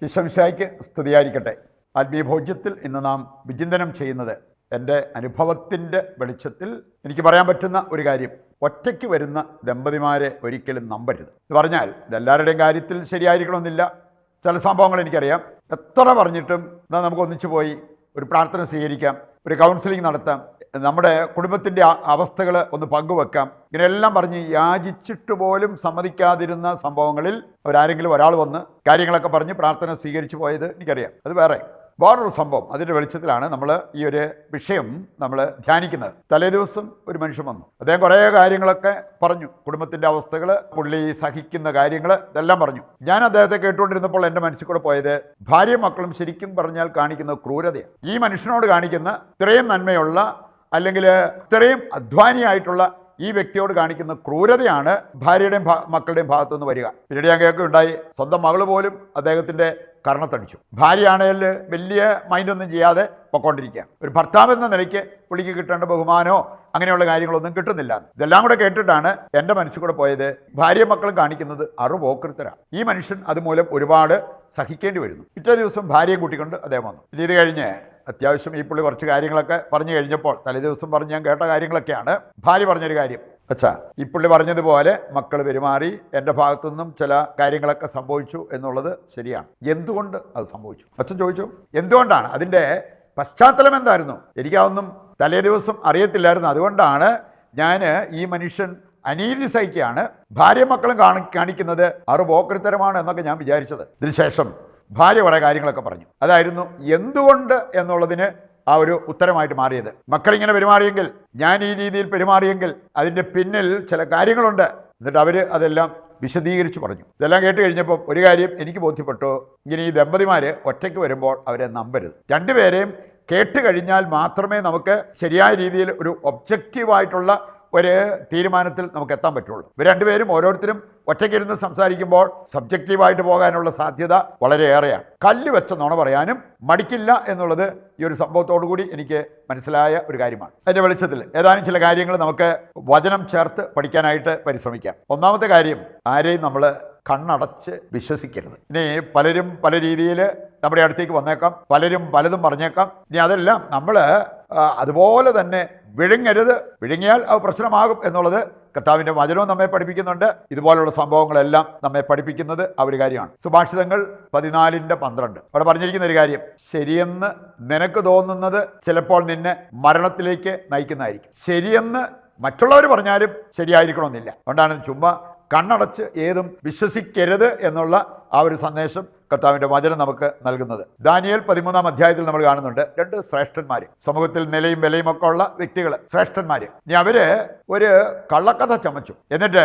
ഈശോമിശിഹായ്ക്ക് സ്തുതിയായിരിക്കട്ടെ. ആത്മീയ ഭോജ്യത്തിൽ ഇന്ന് നാം വിചിന്തനം ചെയ്യുന്നത് എൻ്റെ അനുഭവത്തിൻ്റെ വെളിച്ചത്തിൽ എനിക്ക് പറയാൻ പറ്റുന്ന ഒരു കാര്യം, ഒറ്റയ്ക്ക് വരുന്ന ദമ്പതിമാരെ ഒരിക്കലും നമ്പരുത്. എന്ന് പറഞ്ഞാൽ ഇതെല്ലാവരുടെയും കാര്യത്തിൽ ശരിയായിരിക്കണമെന്നില്ല. ചില സംഭവങ്ങൾ എനിക്കറിയാം. എത്ര പറഞ്ഞിട്ടും എന്നാൽ നമുക്ക് ഒന്നിച്ചു പോയി ഒരു പ്രാർത്ഥന സ്വീകരിക്കാം, ഒരു കൗൺസിലിംഗ് നടത്താം, നമ്മുടെ കുടുംബത്തിൻ്റെ അവസ്ഥകൾ ഒന്ന് പങ്കുവെക്കാം, ഇങ്ങനെയെല്ലാം പറഞ്ഞ് യാചിച്ചിട്ട് പോലും സമ്മതിക്കാതിരുന്ന സംഭവങ്ങളിൽ അവരാരെങ്കിലും ഒരാൾ വന്ന് കാര്യങ്ങളൊക്കെ പറഞ്ഞ് പ്രാർത്ഥന സ്വീകരിച്ചു പോയത് എനിക്കറിയാം. അത് വേറൊരു സംഭവം. അതിൻ്റെ വെളിച്ചത്തിലാണ് നമ്മൾ ഈ ഒരു വിഷയം നമ്മൾ ധ്യാനിക്കുന്നത്. തലേ ദിവസം ഒരു മനുഷ്യൻ വന്നു. അദ്ദേഹം കുറേ കാര്യങ്ങളൊക്കെ പറഞ്ഞു, കുടുംബത്തിൻ്റെ അവസ്ഥകൾ, പുള്ളി സഹിക്കുന്ന കാര്യങ്ങൾ, ഇതെല്ലാം പറഞ്ഞു. ഞാൻ അദ്ദേഹത്തെ കേട്ടുകൊണ്ടിരുന്നപ്പോൾ എൻ്റെ മനസ്സിൽ കൂടെ പോയത്, ഭാര്യയും മക്കളും ശരിക്കും പറഞ്ഞാൽ കാണിക്കുന്ന ക്രൂരതയാണ്. ഈ മനുഷ്യനോട് കാണിക്കുന്ന ഇത്രയും നന്മയുള്ള അല്ലെങ്കിൽ ഇത്രയും അധ്വാനിയായിട്ടുള്ള ഈ വ്യക്തിയോട് കാണിക്കുന്ന ക്രൂരതയാണ് ഭാര്യയുടെയും മക്കളുടെയും ഭാഗത്തുനിന്ന് വരിക. പിന്നീട് ഞാൻ കേൾക്കുകയുണ്ടായി, സ്വന്തം മകൾ പോലും അദ്ദേഹത്തിൻ്റെ കർണത്തടിച്ചു. ഭാര്യയാണെങ്കിൽ വലിയ മൈൻഡൊന്നും ചെയ്യാതെ പൊക്കോണ്ടിരിക്കുകയാണ്. ഒരു ഭർത്താവ് എന്ന നിലയ്ക്ക് പുള്ളിക്ക് കിട്ടേണ്ട ബഹുമാനമോ അങ്ങനെയുള്ള കാര്യങ്ങളൊന്നും കിട്ടുന്നില്ല. ഇതെല്ലാം കൂടെ കേട്ടിട്ടാണ് എൻ്റെ മനസ്സിൽ കൂടെ പോയത്, ഭാര്യയും മക്കളും കാണിക്കുന്നത് അറുപോക്കൃത്തരാണ്. ഈ മനുഷ്യൻ അതുമൂലം ഒരുപാട് സഹിക്കേണ്ടി വരുന്നു. പിറ്റേ ദിവസം ഭാര്യയെ കൂട്ടിക്കൊണ്ട് അദ്ദേഹം വന്നു. ഇത് കഴിഞ്ഞ് അത്യാവശ്യം ഈ പുള്ളി കുറച്ച് കാര്യങ്ങളൊക്കെ പറഞ്ഞു കഴിഞ്ഞപ്പോൾ, തലേ ദിവസം പറഞ്ഞ് ഞാൻ കേട്ട കാര്യങ്ങളൊക്കെയാണ്. ഭാര്യ പറഞ്ഞൊരു കാര്യം, അച്ഛാ, ഈ പുള്ളി പറഞ്ഞതുപോലെ മക്കൾ പെരുമാറി, എൻ്റെ ഭാഗത്തുനിന്നും ചില കാര്യങ്ങളൊക്കെ സംഭവിച്ചു എന്നുള്ളത് ശരിയാണ്. എന്തുകൊണ്ട് അത് സംഭവിച്ചു? അച്ഛൻ ചോദിച്ചു, എന്തുകൊണ്ടാണ്? അതിൻ്റെ പശ്ചാത്തലം എന്തായിരുന്നു? എനിക്കതൊന്നും തലേ ദിവസം അറിയത്തില്ലായിരുന്നു. അതുകൊണ്ടാണ് ഞാൻ ഈ മനുഷ്യൻ അനീതി സഹിക്കുകയാണ്, ഭാര്യ മക്കളും കാണിക്കുന്നത് അറുപോക്കൃത്തരമാണ് എന്നൊക്കെ ഞാൻ വിചാരിച്ചത്. ഇതിനുശേഷം ഭാര്യ കുറേ കാര്യങ്ങളൊക്കെ പറഞ്ഞു. അതായിരുന്നു എന്തുകൊണ്ട് എന്നുള്ളതിന് ആ ഒരു ഉത്തരമായിട്ട് മാറിയത്. മക്കളിങ്ങനെ പെരുമാറിയെങ്കിൽ, ഞാൻ ഈ രീതിയിൽ പെരുമാറിയെങ്കിൽ അതിൻ്റെ പിന്നിൽ ചില കാര്യങ്ങളുണ്ട്. എന്നിട്ട് അവർ അതെല്ലാം വിശദീകരിച്ച് പറഞ്ഞു. ഇതെല്ലാം കേട്ട് കഴിഞ്ഞപ്പോൾ ഒരു കാര്യം എനിക്ക് ബോധ്യപ്പെട്ടു, ഇങ്ങനെ ഈ ദമ്പതിമാർ ഒറ്റയ്ക്ക് വരുമ്പോൾ അവരെ നമ്പരുത്. രണ്ടുപേരെയും കേട്ട് കഴിഞ്ഞാൽ മാത്രമേ നമുക്ക് ശരിയായ രീതിയിൽ ഒരു ഒബ്ജക്റ്റീവായിട്ടുള്ള ഒരു തീരുമാനത്തിൽ നമുക്ക് എത്താൻ പറ്റുള്ളൂ. ഇവർ രണ്ടുപേരും ഓരോരുത്തരും ഒറ്റയ്ക്കിരുന്ന് സംസാരിക്കുമ്പോൾ സബ്ജക്റ്റീവായിട്ട് പോകാനുള്ള സാധ്യത വളരെയേറെയാണ്. കല്ല് വെച്ച നുണ പറയാനും മടിക്കില്ല എന്നുള്ളത് ഈ ഒരു സംഭവത്തോടു കൂടി എനിക്ക് മനസ്സിലായ ഒരു കാര്യമാണ്. അതിൻ്റെ വെളിച്ചത്തിൽ ഏതാനും ചില കാര്യങ്ങൾ നമുക്ക് വചനം ചേർത്ത് പഠിക്കാനായിട്ട് പരിശ്രമിക്കാം. ഒന്നാമത്തെ കാര്യം, ആരെയും നമ്മൾ കണ്ണടച്ച് വിശ്വസിക്കരുത്. ഇനി പലരും പല രീതിയിൽ നമ്മുടെ അടുത്തേക്ക് വന്നേക്കാം, പലരും പലതും പറഞ്ഞേക്കാം. ഇനി അതെല്ലാം നമ്മൾ അതുപോലെ തന്നെ വിഴുങ്ങരുത്. വിഴുങ്ങിയാൽ അത് പ്രശ്നമാകും എന്നുള്ളത് കർത്താവിൻ്റെ വചനവും നമ്മെ പഠിപ്പിക്കുന്നുണ്ട്. ഇതുപോലുള്ള സംഭവങ്ങളെല്ലാം നമ്മെ പഠിപ്പിക്കുന്നത് ആ ഒരു കാര്യമാണ്. സുഭാഷിതങ്ങൾ 14:12 അവിടെ പറഞ്ഞിരിക്കുന്ന ഒരു കാര്യം, ശരിയെന്ന് നിനക്ക് തോന്നുന്നത് ചിലപ്പോൾ നിന്നെ മരണത്തിലേക്ക് നയിക്കുന്നതായിരിക്കും. ശരിയെന്ന് മറ്റുള്ളവർ പറഞ്ഞാലും ശരിയായിരിക്കണമെന്നില്ല. അതുകൊണ്ടാണ് ചുമ്മാ കണ്ണടച്ച് ഏതും വിശ്വസിക്കരുത് എന്നുള്ള ആ ഒരു സന്ദേശം കർത്താവിൻ്റെ വചനം നമുക്ക് നൽകുന്നത്. ദാനിയേൽ 13-ാം അധ്യായത്തിൽ നമ്മൾ കാണുന്നുണ്ട് 2 ശ്രേഷ്ഠന്മാർ, സമൂഹത്തിൽ നിലയും വിലയും ഒക്കെ ഉള്ള വ്യക്തികൾ, ശ്രേഷ്ഠന്മാർ. ഇനി അവര് ഒരു കള്ളക്കഥ ചമച്ചു, എന്നിട്ട്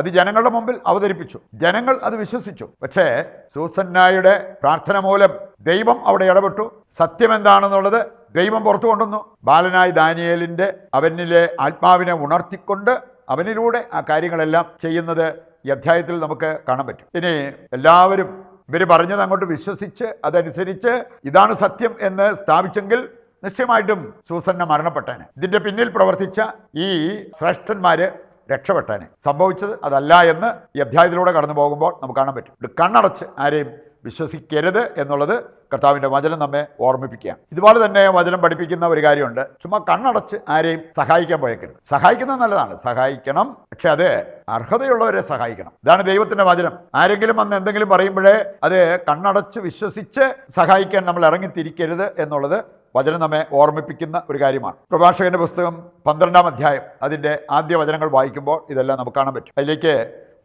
അത് ജനങ്ങളുടെ മുമ്പിൽ അവതരിപ്പിച്ചു. ജനങ്ങൾ അത് വിശ്വസിച്ചു. പക്ഷേ സൂസന്നായുടെ പ്രാർത്ഥന മൂലം ദൈവം അവിടെ ഇടപെട്ടു. സത്യം എന്താണെന്നുള്ളത് ദൈവം പുറത്തു കൊണ്ടുവന്നു. ബാലനായ ദാനിയേലിൻ്റെ അവനിലെ ആത്മാവിനെ ഉണർത്തിക്കൊണ്ട് അവനിലൂടെ ആ കാര്യങ്ങളെല്ലാം ചെയ്യുന്നത് ഈ അധ്യായത്തിൽ നമുക്ക് കാണാൻ പറ്റും. ഇനി എല്ലാവരും ഇവർ പറഞ്ഞത് അങ്ങോട്ട് വിശ്വസിച്ച് അതനുസരിച്ച് ഇതാണ് സത്യം എന്ന് സ്ഥാപിച്ചെങ്കിൽ നിശ്ചയമായിട്ടും സൂസന്ന മരണപ്പെട്ടേനെ. ഇതിൻ്റെ പിന്നിൽ പ്രവർത്തിച്ച ഈ ശ്രേഷ്ഠന്മാര് രക്ഷപ്പെട്ടേനെ. സംഭവിച്ചത് അതല്ല എന്ന് ഈ അധ്യായത്തിലൂടെ കടന്നു പോകുമ്പോൾ നമുക്ക് കാണാൻ പറ്റും. കണ്ണടച്ച് ആരെയും വിശ്വസിക്കരുത് എന്നുള്ളത് കർത്താവിൻ്റെ വചനം നമ്മെ ഓർമ്മിപ്പിക്കുകയാണ്. ഇതുപോലെ തന്നെ വചനം പഠിപ്പിക്കുന്ന ഒരു കാര്യമുണ്ട്, ചുമ്മാ കണ്ണടച്ച് ആരെയും സഹായിക്കാൻ പോയേക്കരുത്. സഹായിക്കുന്നത് നല്ലതാണ്, സഹായിക്കണം, പക്ഷെ അത് അർഹതയുള്ളവരെ സഹായിക്കണം. ഇതാണ് ദൈവത്തിൻ്റെ വചനം. ആരെങ്കിലും വന്ന് എന്തെങ്കിലും പറയുമ്പോഴേ അത് കണ്ണടച്ച് വിശ്വസിച്ച് സഹായിക്കാൻ നമ്മൾ ഇറങ്ങിത്തിരിക്കരുത് എന്നുള്ളത് വചനം നമ്മെ ഓർമ്മിപ്പിക്കുന്ന ഒരു കാര്യമാണ്. പ്രഭാഷകന്റെ പുസ്തകം 12-ാം അധ്യായം അതിൻ്റെ ആദ്യ വചനങ്ങൾ വായിക്കുമ്പോൾ ഇതെല്ലാം നമുക്ക് കാണാൻ പറ്റും. അതിലേക്ക്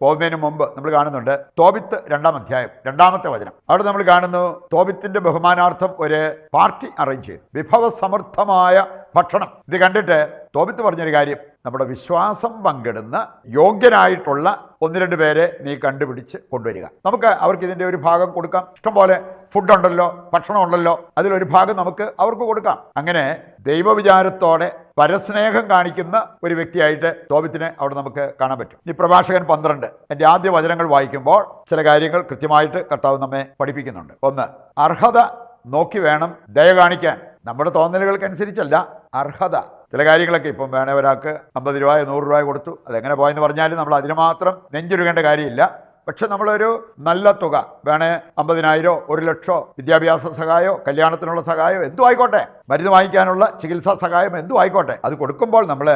പോകുന്നതിന് മുമ്പ് നമ്മൾ കാണുന്നുണ്ട് തോബിത്ത് 2-ാം അധ്യായം 2-ാമത്തെ വചനം. അവിടെ നമ്മൾ കാണുന്നു തോബിത്തിന്റെ ബഹുമാനാർത്ഥം ഒരു പാർട്ടി അറേഞ്ച് ചെയ്തു, വിഭവസമൃദ്ധമായ ഭക്ഷണം. ഇത് കണ്ടിട്ട് തോബിത്ത് പറഞ്ഞൊരു കാര്യം, നമ്മുടെ വിശ്വാസം പങ്കിടുന്ന യോഗ്യനായിട്ടുള്ള 1-2 പേരെ നീ കണ്ടുപിടിച്ച് കൊണ്ടുവരിക. നമുക്ക് അവർക്ക് ഇതിൻ്റെ ഒരു ഭാഗം കൊടുക്കാം. ഇഷ്ടംപോലെ ഫുഡുണ്ടല്ലോ, ഭക്ഷണമുണ്ടല്ലോ, അതിലൊരു ഭാഗം നമുക്ക് അവർക്ക് കൊടുക്കാം. അങ്ങനെ ദൈവവിചാരത്തോടെ പരസ്നേഹം കാണിക്കുന്ന ഒരു വ്യക്തിയായിട്ട് തോബിത്തിനെ അവിടെ നമുക്ക് കാണാൻ പറ്റും. ഈ പ്രഭാഷകൻ 12 എൻ്റെ ആദ്യ വചനങ്ങൾ വായിക്കുമ്പോൾ ചില കാര്യങ്ങൾ കൃത്യമായിട്ട് കർത്താവ് നമ്മെ പഠിപ്പിക്കുന്നുണ്ട്. 1, അർഹത നോക്കി വേണം ദയ കാണിക്കാൻ. നമ്മുടെ തോന്നലുകൾക്കനുസരിച്ചല്ല, അർഹത. ചില കാര്യങ്ങളൊക്കെ ഇപ്പം വേണേ ഒരാൾക്ക് 50 രൂപ 100 രൂപ കൊടുത്തു, അതെങ്ങനെ പോയെന്ന് പറഞ്ഞാലും നമ്മൾ അതിന് മാത്രം നെഞ്ചുരുകേണ്ട കാര്യമില്ല. പക്ഷെ നമ്മളൊരു നല്ല തുക വേണേ 50,000 1,00,000 വിദ്യാഭ്യാസ സഹായമോ കല്യാണത്തിനുള്ള സഹായമോ എന്തും ആയിക്കോട്ടെ, മരുന്ന് വാങ്ങിക്കാനുള്ള ചികിത്സാ സഹായം എന്തും ആയിക്കോട്ടെ, അത് കൊടുക്കുമ്പോൾ നമ്മൾ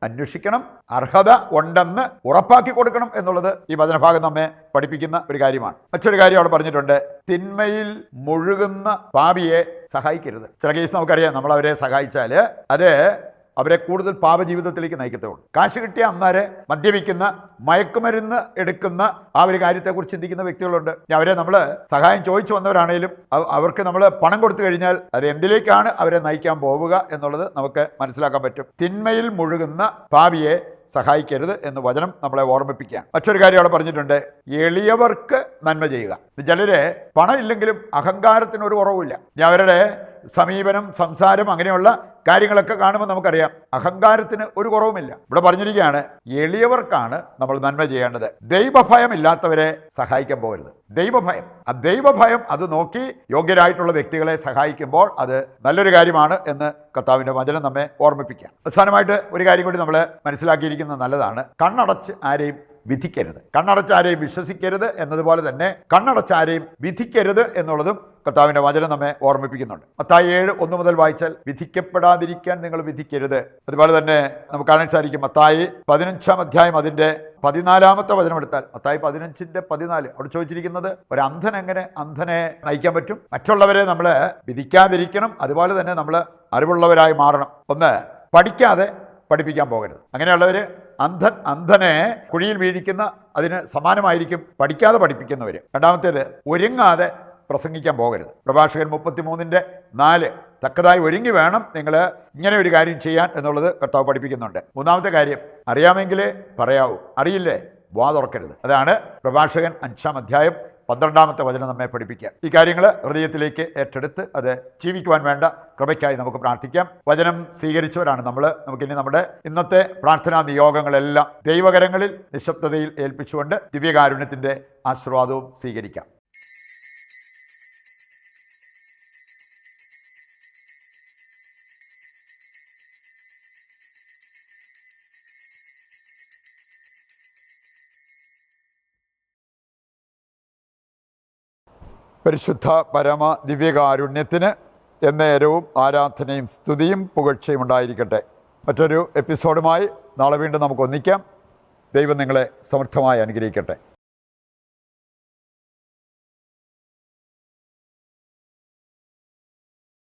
അന്വേഷിക്കണം, അർഹത ഉണ്ടെന്ന് ഉറപ്പാക്കി കൊടുക്കണം എന്നുള്ളത് ഈ വചനഭാഗം നമ്മെ പഠിപ്പിക്കുന്ന ഒരു കാര്യമാണ്. മറ്റൊരു കാര്യം അവിടെ പറഞ്ഞിട്ടുണ്ട്, തിന്മയിൽ മുഴുകുന്ന പാപിയെ സഹായിക്കരുത്. ചില കേസ് നമുക്കറിയാം, നമ്മൾ അവരെ സഹായിച്ചാൽ അത് അവരെ കൂടുതൽ പാപജീവിതത്തിലേക്ക് നയിക്കത്തുള്ളൂ. കാശ് കിട്ടിയ അന്നേരെ മദ്യപിക്കുന്ന, മയക്കുമരുന്ന് എടുക്കുന്ന ആ ഒരു കാര്യത്തെക്കുറിച്ച് ചിന്തിക്കുന്ന വ്യക്തികളുണ്ട്. അവരെ നമ്മൾ സഹായം ചോദിച്ചു വന്നവരാണേലും അവർക്ക് നമ്മൾ പണം കൊടുത്തു കഴിഞ്ഞാൽ അത് എന്തിലേക്കാണ് അവരെ നയിക്കാൻ പോവുക എന്നുള്ളത് നമുക്ക് മനസ്സിലാക്കാൻ പറ്റും. തിന്മയിൽ മുഴുകുന്ന പാപിയെ സഹായിക്കരുത് എന്ന് വചനം നമ്മളെ ഓർമ്മിപ്പിക്കുകയാണ്. മറ്റൊരു കാര്യം അവിടെ പറഞ്ഞിട്ടുണ്ട്, എളിയവർക്ക് നന്മ ചെയ്യുക. ചിലര് പണം ഇല്ലെങ്കിലും അഹങ്കാരത്തിന് ഒരു കുറവുമില്ല. അവരുടെ സമീപനം, സംസാരം, അങ്ങനെയുള്ള കാര്യങ്ങളൊക്കെ കാണുമ്പോൾ നമുക്കറിയാം അഹങ്കാരത്തിന് ഒരു കുറവുമില്ല. ഇവിടെ പറഞ്ഞിരിക്കുകയാണ്, എളിയവർക്കാണ് നമ്മൾ നന്മ ചെയ്യേണ്ടത്. ദൈവഭയം ഇല്ലാത്തവരെ സഹായിക്കാൻ പോകരുത്. ദൈവഭയം, ആ ദൈവഭയം അത് നോക്കി യോഗ്യരായിട്ടുള്ള വ്യക്തികളെ സഹായിക്കുമ്പോൾ അത് നല്ലൊരു കാര്യമാണ് എന്ന് കർത്താവിൻ്റെ വചനം നമ്മെ ഓർമ്മിപ്പിക്കുക. അവസാനമായിട്ട് ഒരു കാര്യം കൂടി നമ്മൾ മനസ്സിലാക്കിയിരിക്കുന്നത് നല്ലതാണ്, കണ്ണടച്ച് ആരെയും വിധിക്കരുത്. കണ്ണടച്ച് ആരെയും വിശ്വസിക്കരുത് എന്നതുപോലെ തന്നെ കണ്ണടച്ച് ആരെയും വിധിക്കരുത് എന്നുള്ളതും കർത്താവിൻ്റെ വചനം നമ്മെ ഓർമ്മിപ്പിക്കുന്നുണ്ട്. മത്തായി 7:1 മുതൽ വായിച്ചാൽ, വിധിക്കപ്പെടാതിരിക്കാൻ നിങ്ങൾ വിധിക്കരുത്. അതുപോലെ തന്നെ നമുക്ക് കാണാൻ സാധിക്കും, മത്തായി 15-ാം അധ്യായം അതിൻ്റെ 14-ാമത്തെ വചനം എടുത്താൽ, മത്തായി 15:14 അവിടെ ചോദിച്ചിരിക്കുന്നത്, ഒരു അന്ധൻ എങ്ങനെ അന്ധനെ നയിക്കാൻ പറ്റും? മറ്റുള്ളവരെ നമ്മൾ വിധിക്കാതിരിക്കണം. അതുപോലെ തന്നെ നമ്മൾ അറിവുള്ളവരായി മാറണം. ഒന്ന്, പഠിക്കാതെ പഠിപ്പിക്കാൻ പോകരുത്. അങ്ങനെയുള്ളവർ അന്ധനെ കുഴിയിൽ വീഴിക്കുന്ന അതിന് സമാനമായിരിക്കും പഠിക്കാതെ പഠിപ്പിക്കുന്നവർ. രണ്ടാമത്തേത്, ഒരുങ്ങാതെ പ്രസംഗിക്കാൻ പോകരുത്. പ്രഭാഷകൻ 33:4 തക്കതായി ഒരുങ്ങി വേണം നിങ്ങൾ ഇങ്ങനെ ഒരു കാര്യം ചെയ്യാൻ എന്നുള്ളത് കർത്താവ് പഠിപ്പിക്കുന്നുണ്ട്. മൂന്നാമത്തെ കാര്യം, അറിയാമെങ്കിലേ പറയാവൂ, അറിയില്ലേ വാ തുറക്കരുത്. അതാണ് പ്രഭാഷകൻ 5-ാം അധ്യായം 12-ാമത്തെ വചനം നമ്മെ പഠിപ്പിക്കുക. ഈ കാര്യങ്ങൾ ഹൃദയത്തിലേക്ക് ഏറ്റെടുത്ത് അത് ജീവിക്കുവാൻ വേണ്ട കൃപയ്ക്കായി നമുക്ക് പ്രാർത്ഥിക്കാം. വചനം സ്വീകരിച്ചവരാണ് നമ്മൾ. നമുക്കിനി നമ്മുടെ ഇന്നത്തെ പ്രാർത്ഥനാ നിയോഗങ്ങളെല്ലാം ദൈവകരങ്ങളിൽ നിശബ്ദതയിൽ ഏൽപ്പിച്ചുകൊണ്ട് ദിവ്യകാരുണ്യത്തിൻ്റെ ആശീർവാദവും സ്വീകരിക്കാം. പരിശുദ്ധ പരമ ദിവ്യകാരുണ്യത്തിന് എന്നേരവും ആരാധനയും സ്തുതിയും പുകഴ്ചയും ഉണ്ടായിരിക്കട്ടെ. മറ്റൊരു എപ്പിസോഡുമായി നാളെ വീണ്ടും നമുക്ക് ഒന്നിക്കാം. ദൈവം നിങ്ങളെ സമൃദ്ധമായി അനുഗ്രഹിക്കട്ടെ.